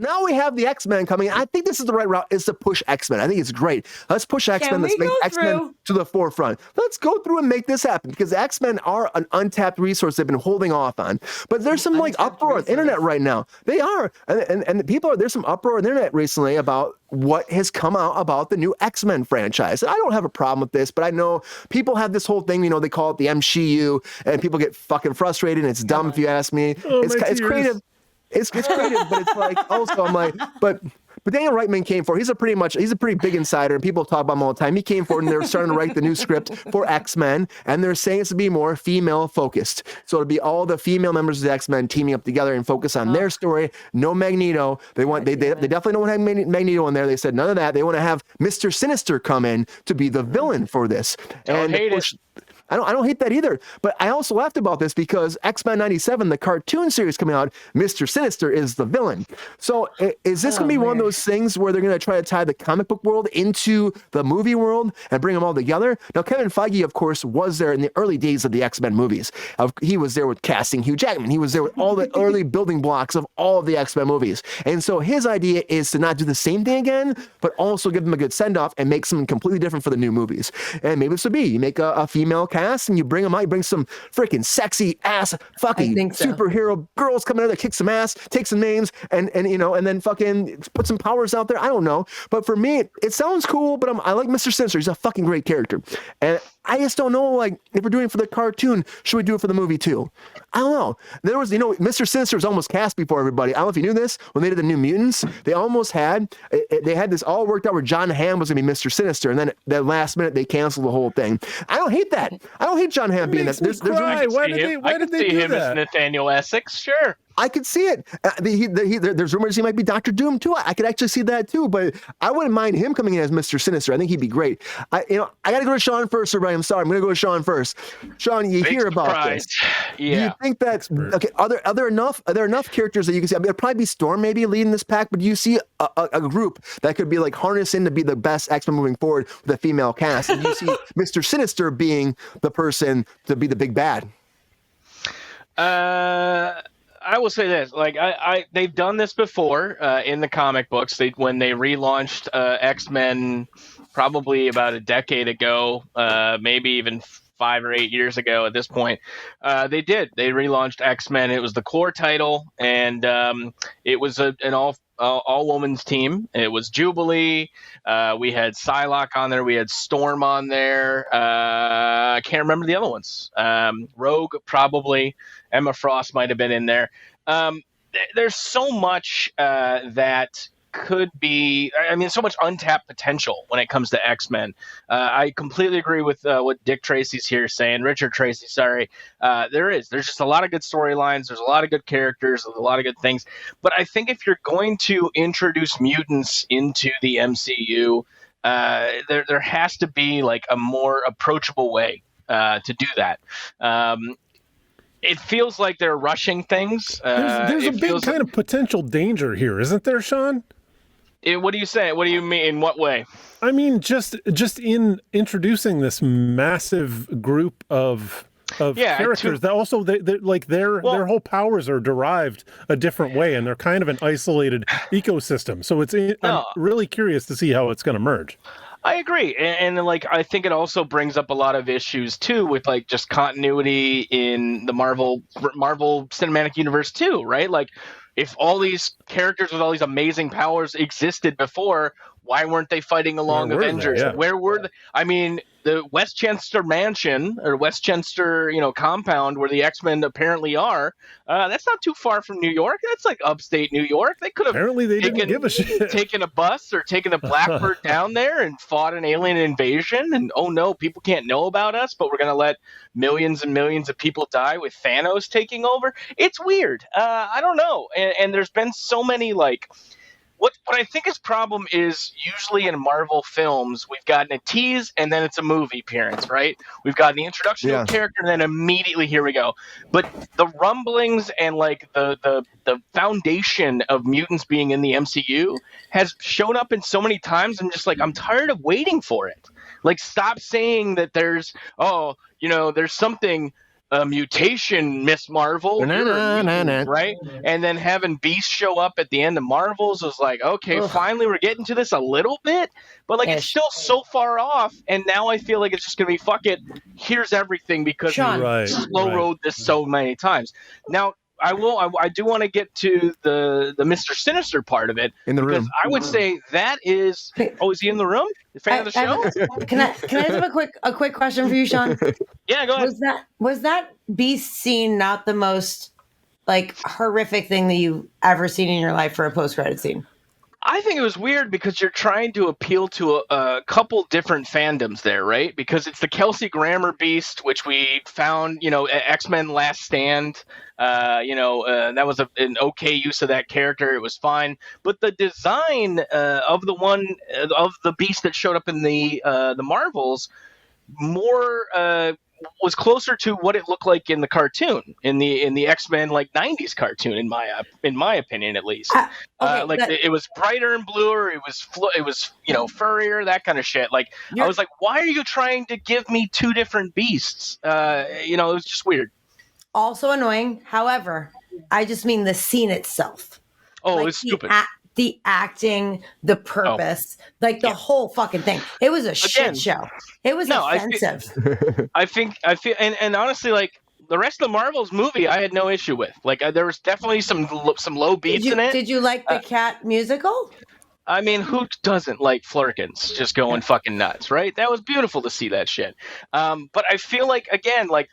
now we have the X-Men coming. I think this is the right route, is to push X-Men. I think it's great. Let's push X-Men. Let's make X-Men to the forefront. Let's go through and make this happen, because X-Men are an untapped resource they've been holding off on. But there's some like uproar on the internet right now. They are. And people there's some uproar on the internet recently about what has come out about the new X-Men franchise. I don't have a problem with this, but I know people have this whole thing, they call it the MCU, and people get fucking frustrated, and it's dumb if you ask me. It's creative. It's creative, but it's like, also I'm like, but Daniel Reitman came forward. He's a pretty big insider, and people talk about him all the time. He came forward, and they're starting to write the new script for X-Men, and they're saying it's to be more female focused. So it'll be all the female members of the X-Men teaming up together and focus on their story. No Magneto. They definitely don't want to have Magneto in there. They said none of that. They want to have Mr. Sinister come in to be the villain for this. Don't hate it. I don't hate that either, but I also laughed about this because X-Men 97, the cartoon series coming out, Mr. Sinister is the villain. So is this going to be one of those things where they're going to try to tie the comic book world into the movie world and bring them all together? Now, Kevin Feige, of course, was there in the early days of the X-Men movies. He was there with casting Hugh Jackman. He was there with all the early building blocks of all of the X-Men movies. And so his idea is to not do the same thing again, but also give them a good send-off and make something completely different for the new movies. And maybe this would be, you make a female cast, and you bring them out, you bring some freaking sexy ass fucking superhero girls coming in there, kick some ass, take some names, and then fucking put some powers out there. I don't know. But for me, it sounds cool, but I like Mr. Sinister. He's a fucking great character. And I just don't know, like, if we're doing it for the cartoon, should we do it for the movie too? I don't know. There was, Mr. Sinister was almost cast before everybody. I don't know if you knew this. When they did the New Mutants, they almost had this all worked out where John Hamm was going to be Mr. Sinister, and then at the last minute, they canceled the whole thing. I don't hate that. I don't hate John Hamm being that. Why did they do him as Nathaniel Essex? Sure. I could see it. There's rumors he might be Dr. Doom too. I could actually see that too, but I wouldn't mind him coming in as Mr. Sinister. I think he'd be great. I got to go to Sean first, everybody. I'm sorry. I'm going to go to Sean first. Sean, you hear about this? Yeah. Do you think that's okay? Are there enough characters that you can see? I mean, it'll probably be Storm maybe leading this pack, but do you see a group that could be like harnessing to be the best X-Men moving forward with a female cast? And you see Mr. Sinister being the person to be the big bad? I will say this: like they've done this before in the comic books. When they relaunched X-Men, probably about a decade ago, maybe even 5 or 8 years ago. At this point, they relaunched X-Men. It was the core title, and it was an all women's team. It was Jubilee. We had Psylocke on there. We had Storm on there. I can't remember the other ones. Rogue probably. Emma Frost might have been in there. There's so much that could be. I mean, so much untapped potential when it comes to X-Men. I completely agree with what Dick Tracy's here saying. Richard Tracy, sorry. There's just a lot of good storylines. There's a lot of good characters. There's a lot of good things. But I think if you're going to introduce mutants into the MCU, there has to be like a more approachable way to do that. It feels like they're rushing things. There's a big kind of potential danger here, isn't there, Sean? What do you say? What do you mean? In what way? I mean, just in introducing this massive group of characters that also their whole powers are derived a different way, and they're kind of an isolated ecosystem. So I'm really curious to see how it's going to merge. I agree, and like I think it also brings up a lot of issues too with like just continuity in the Marvel Cinematic Universe too, right? Like if all these characters with all these amazing powers existed before, why weren't they fighting along Avengers? Where were they? I mean, the Westchester Mansion or Westchester, compound where the X-Men apparently are, that's not too far from New York. That's like upstate New York. They could have didn't give a shit. Taken a bus or taken a Blackbird down there and fought an alien invasion. And oh no, people can't know about us, but we're going to let millions and millions of people die with Thanos taking over. It's weird. I don't know. And there's been so many like. What I think his problem is usually in Marvel films, we've gotten a tease and then it's a movie appearance, right? We've got the introduction of a character and then immediately here we go. But the rumblings and like the foundation of mutants being in the MCU has shown up in so many times. I'm just like, I'm tired of waiting for it. Like, stop saying that there's something a mutation Miss Marvel, right? And then having Beast show up at the end of Marvels was like, okay, finally we're getting to this a little bit, but like it's still so far off. And now I feel like it's just gonna be fuck it. Here's everything because we slow rode this so many times. Now I do want to get to the Mr. Sinister part of it in the room. I would say that is. Oh, is he in the room? The fan of the show? Can I have a quick question for you, Sean? Yeah, go ahead. Was that Beast scene not the most like horrific thing that you've ever seen in your life for a post-credit scene? I think it was weird because you're trying to appeal to a couple different fandoms there, right? Because it's the Kelsey Grammer Beast, which we found, X-Men Last Stand. That was an okay use of that character. It was fine. But the design of the Beast that showed up in the Marvels more was closer to what it looked like in the cartoon, in the X-Men like 90s cartoon, in my opinion, at least. It was brighter and bluer. It was furrier, that kind of shit. Like I was like, why are you trying to give me two different beasts? It was just weird. Also annoying. However, I just mean the scene itself. Oh, it's stupid. The acting, the purpose, the whole fucking thing. It was a shit show. It was offensive. I feel, and honestly, like the rest of the Marvels movie, I had no issue with. Like there was definitely some low beats in it. Did you like the cat musical? I mean, who doesn't like Flurkins just going fucking nuts, right? That was beautiful to see that shit. But I feel like again, like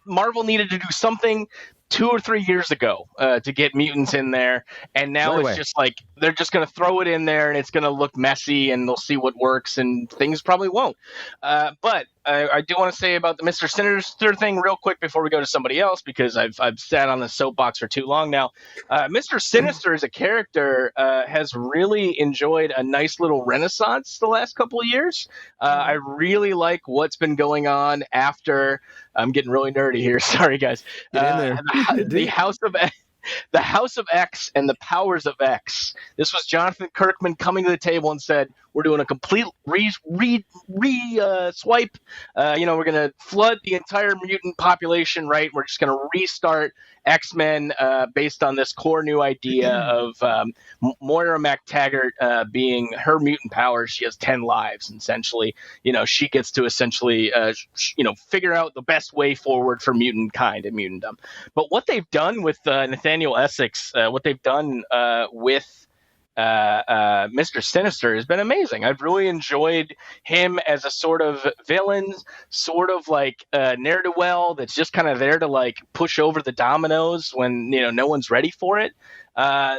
Marvel needed to do something 2 or 3 years ago to get mutants in there, and now it's just like they're just going to throw it in there and it's going to look messy and they'll see what works and things probably won't. But I do want to say about the Mr. Sinister thing real quick before we go to somebody else, because I've sat on the soapbox for too long now. Mr. Sinister as a character has really enjoyed a nice little renaissance the last couple of years. I really like what's been going on after. I'm getting really nerdy here. Sorry, guys. Get in there. The House of X and the Powers of X. This was Jonathan Kirkman coming to the table and said, we're doing a complete swipe. We're going to flood the entire mutant population, right? We're just going to restart X-Men based on this core new idea of Moira MacTaggart being her mutant powers. She has 10 lives, essentially. She gets to essentially, figure out the best way forward for mutant kind and mutantdom. But what they've done with Nathaniel Essex, what they've done with Mr. Sinister has been amazing. I've really enjoyed him as a sort of villain, sort of like ne'er-do-well that's just kind of there to like push over the dominoes when no one's ready for it.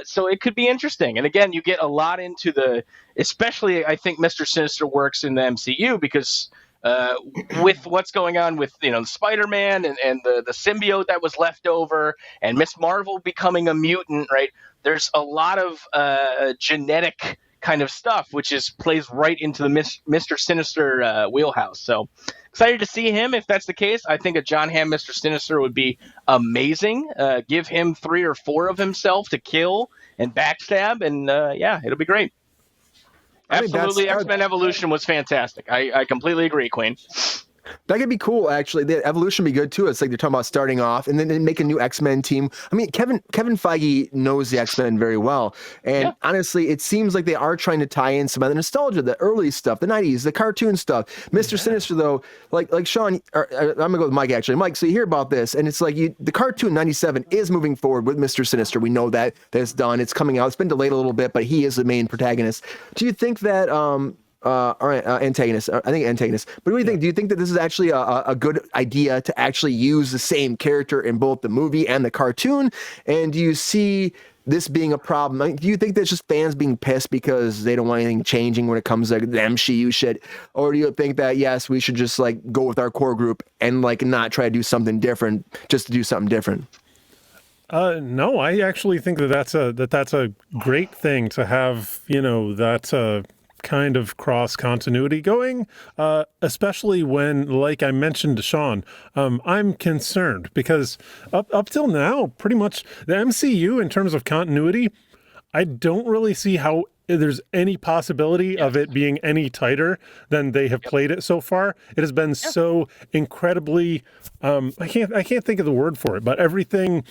So it could be interesting. And again, you get a lot into especially I think Mr. Sinister works in the MCU because with what's going on with Spider-Man and the symbiote that was left over and Miss Marvel becoming a mutant, right? There's a lot of genetic kind of stuff, which plays right into the Mr. Sinister wheelhouse. So excited to see him. If that's the case, I think a John Hamm Mr. Sinister would be amazing. Give him 3 or 4 of himself to kill and backstab, and it'll be great. Absolutely, X-Men Evolution was fantastic. I completely agree, Queen. That could be cool, actually. The evolution would be good, too. It's like they're talking about starting off and then make a new X-Men team. I mean, Kevin Feige knows the X-Men very well. And honestly, it seems like they are trying to tie in some of the nostalgia, the early stuff, the 90s, the cartoon stuff. Mr. Sinister, though, like Sean, I'm going to go with Mike, actually. Mike, so you hear about this, and it's like the cartoon 97 is moving forward with Mr. Sinister. We know that. That's done. It's coming out. It's been delayed a little bit, but he is the main protagonist. Do you think that... antagonist. I think antagonist. But what do you think? Do you think that this is actually a good idea to actually use the same character in both the movie and the cartoon? And do you see this being a problem? I mean, do you think that's just fans being pissed because they don't want anything changing when it comes to the MCU shit? Or do you think that, yes, we should just like go with our core group and like not try to do something different just to do something different? No, I actually think that's a great thing to have, that's a kind of cross continuity going, especially when, like I mentioned to Sean, I'm concerned because up till now, pretty much the MCU in terms of continuity, I don't really see how there's any possibility of it being any tighter than they have played it so far. It has been so incredibly, I can't think of the word for it, but everything,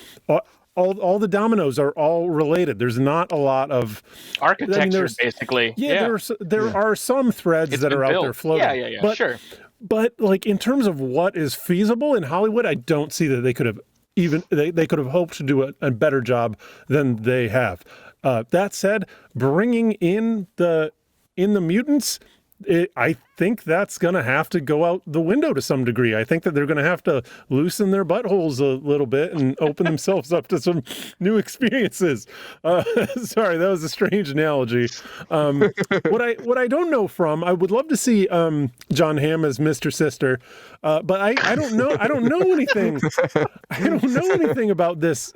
all the dominoes are all related. There's not a lot of architecture, basically. Yeah, there are some threads that are out there floating. Yeah, but, sure. But like in terms of what is feasible in Hollywood, I don't see that they could have they could have hoped to do a better job than they have. That said, bringing in the mutants, I think that's going to have to go out the window to some degree. I think that they're going to have to loosen their buttholes a little bit and open themselves up to some new experiences. Sorry, that was a strange analogy. What I don't know from, I would love to see John Hamm as Mr. Sister, but I don't know. I don't know anything. I don't know anything about this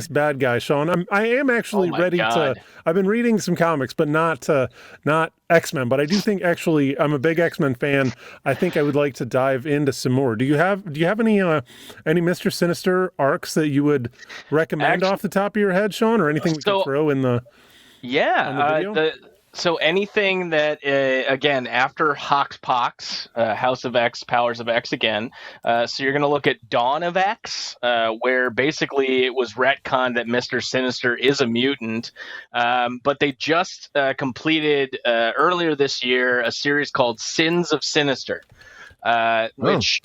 bad guy, Sean. I am actually ready to. I've been reading some comics, but not X-Men. But I do think actually I'm a big X-Men fan. I think I would like to dive into some more. Do you have any Mr. Sinister arcs that you would recommend off the top of your head, Sean, or anything we can throw in the video? So anything that, again, after Hoxpox, House of X, Powers of X again, so you're going to look at Dawn of X, where basically it was retconned that Mr. Sinister is a mutant, but they just completed earlier this year a series called Sins of Sinister, which...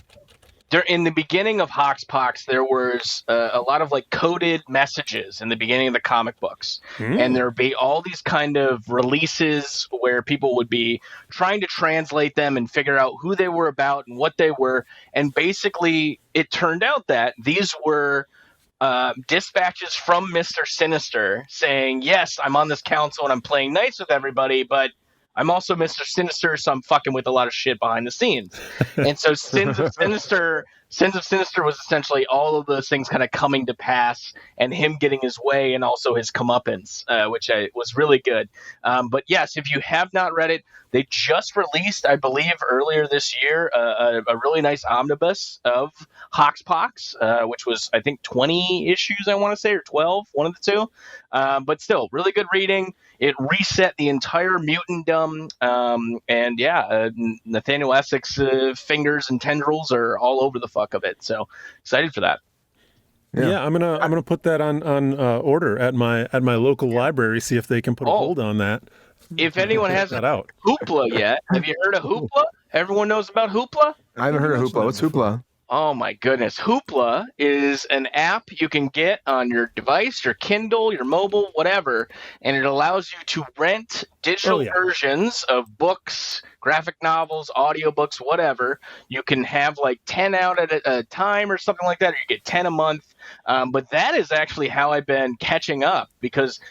In the beginning of Hoxpox, there was a lot of like coded messages in the beginning of the comic books. And there would be all these kind of releases where people would be trying to translate them and figure out who they were about and what they were. And basically, it turned out that these were dispatches from Mr. Sinister saying, yes, I'm on this council and I'm playing nice with everybody, but I'm also Mr. Sinister, so I'm fucking with a lot of shit behind the scenes. And so Sins of Sinister was essentially all of those things kind of coming to pass and him getting his way and also his comeuppance, which was really good. But yes, if you have not read it, they just released, I believe, earlier this year, a really nice omnibus of Hoxpox, which was, I think, 20 issues, I want to say, or 12, one of the two. But still, really good reading. It reset the entire mutantdom. Nathaniel Essex fingers and tendrils are all over the fuck of it. So excited for that. Yeah, I'm gonna put that on order at my local library. See if they can put a hold on that. If anyone hasn't Hoopla yet, have you heard of Hoopla? Everyone knows about Hoopla? I haven't heard of Hoopla. What's Hoopla? Oh my goodness. Hoopla is an app you can get on your device, your Kindle, your mobile, whatever, and it allows you to rent digital versions of books, graphic novels, audiobooks, whatever. You can have like 10 out at a time or something like that, or you get 10 a month. But that is actually how I've been catching up, because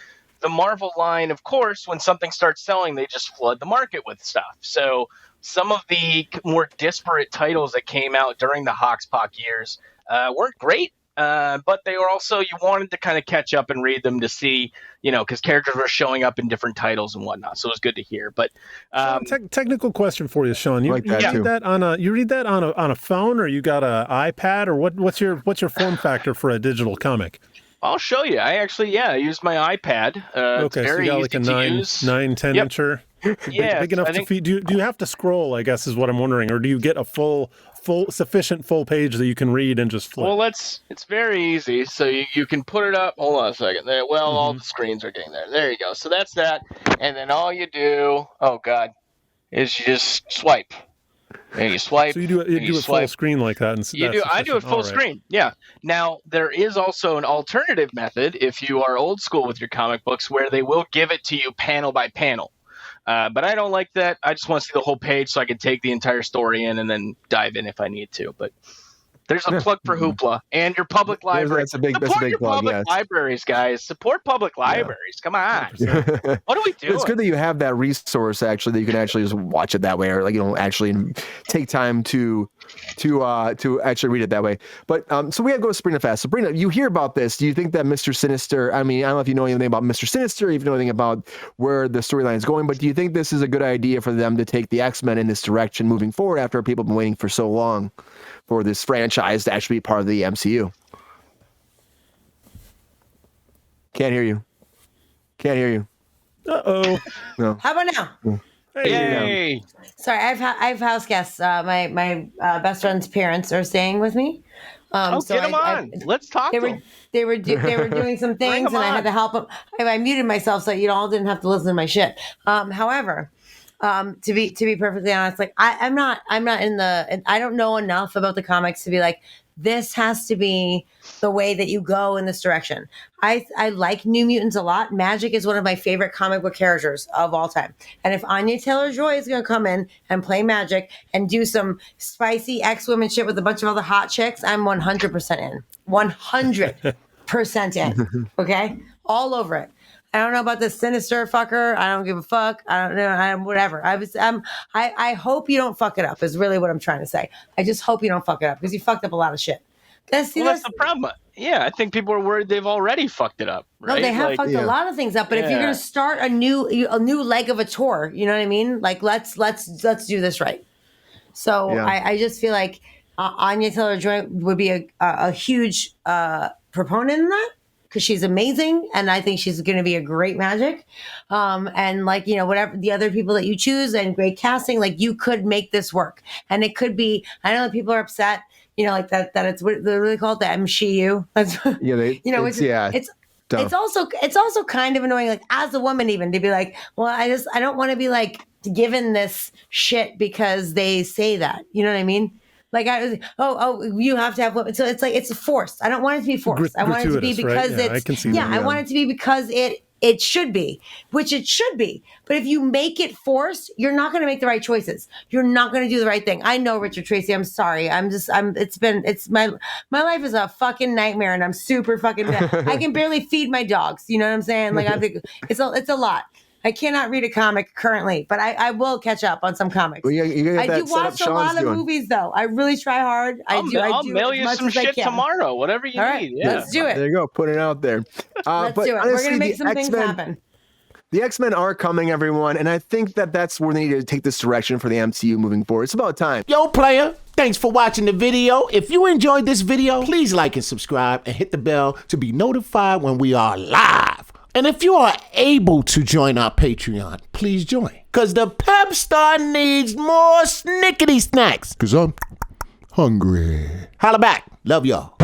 the Marvel line, of course, when something starts selling, they just flood the market with stuff. So some of the more disparate titles that came out during the Hoxpox years weren't great, but they were also, you wanted to kind of catch up and read them to see, because characters were showing up in different titles and whatnot. So it was good to hear. But technical question for you, Sean. You read that on a phone, or you got an iPad, or what's your form factor for a digital comic? I'll show you. I use my iPad. It's very so you got like a 10 incher. Yeah, big enough to feed. Do you have to scroll, I guess is what I'm wondering, or do you get a sufficient full page that you can read and just flip? Well, it's very easy. So you can put it up. Hold on a second. There. Well, all the screens are getting there. There you go. So that's that. And then all you do, is you just swipe. And you swipe. So you do a full screen like that. I do it full screen. Yeah. Now, there is also an alternative method if you are old school with your comic books, where they will give it to you panel by panel. But I don't like that. I just want to see the whole page so I can take the entire story in and then dive in if I need to. But there's a plug for Hoopla and your public library. That's a big plug, public libraries, guys. Support public libraries. Come on. What are we doing? It's good that you have that resource, actually, that you can actually just watch it that way, or actually take time to actually read it that way. But so we have to go to Sabrina fast. Sabrina, you hear about this. Do you think that Mr. Sinister, I don't know if you know anything about Mr. Sinister, if you know anything about where the storyline is going, but do you think this is a good idea for them to take the X-Men in this direction moving forward after people have been waiting for so long for this franchise to actually be part of the MCU? Can't hear you. Uh-oh. No. How about now? Hey. Sorry, I have house guests. My best friend's parents are staying with me. Get them on. Let's talk to them. They were doing some things, and I had to help them. I muted myself so you all didn't have to listen to my shit. However, to be perfectly honest, like I'm not in the. I don't know enough about the comics to be like, this has to be the way that you go in this direction. I like New Mutants a lot. Magic is one of my favorite comic book characters of all time. And if Anya Taylor-Joy is going to come in and play Magic and do some spicy X-Women shit with a bunch of other hot chicks, I'm 100% in. 100% in. Okay? All over it. I don't know about this Sinister fucker. I don't give a fuck. I don't know. Whatever. I hope you don't fuck it up is really what I'm trying to say. I just hope you don't fuck it up because you fucked up a lot of shit. That's the problem. Yeah, I think people are worried they've already fucked it up. Right? No, they have fucked a lot of things up. But if you're going to start a new leg of a tour, you know what I mean? Like let's do this right. So I just feel like Anya Taylor-Joy would be a huge proponent in that. Because she's amazing, and I think she's going to be a great Magic. And like, whatever the other people that you choose and great casting, like you could make this work. And it could be, I know that people are upset, like that it's what they really call it, the MCU. It's also kind of annoying, like as a woman even to be like, well, I don't want to be like given this shit because they say that, you know what I mean? Like you have to have women. So it's like it's forced. I don't want it to be forced. I want it to be because I want it to be because it should be, which it should be. But if you make it forced, you're not going to make the right choices. You're not going to do the right thing. I know, Richard Tracy. I'm sorry. My life is a fucking nightmare, and I'm super fucking bad. I can barely feed my dogs. You know what I'm saying? Like it's a lot. I cannot read a comic currently, but I will catch up on some comics. Well, I do watch a lot of movies, though. I really try hard. I'll mail you some shit tomorrow, whatever you need. Yeah. Let's do it. There you go. Put it out there. Let's do it. Honestly, we're going to make some things happen. The X-Men are coming, everyone, and I think that's where they need to take this direction for the MCU moving forward. It's about time. Yo, player, thanks for watching the video. If you enjoyed this video, please like and subscribe and hit the bell to be notified when we are live. And if you are able to join our Patreon, please join. Because the Pep Star needs more snickety snacks. Because I'm hungry. Holla back. Love y'all.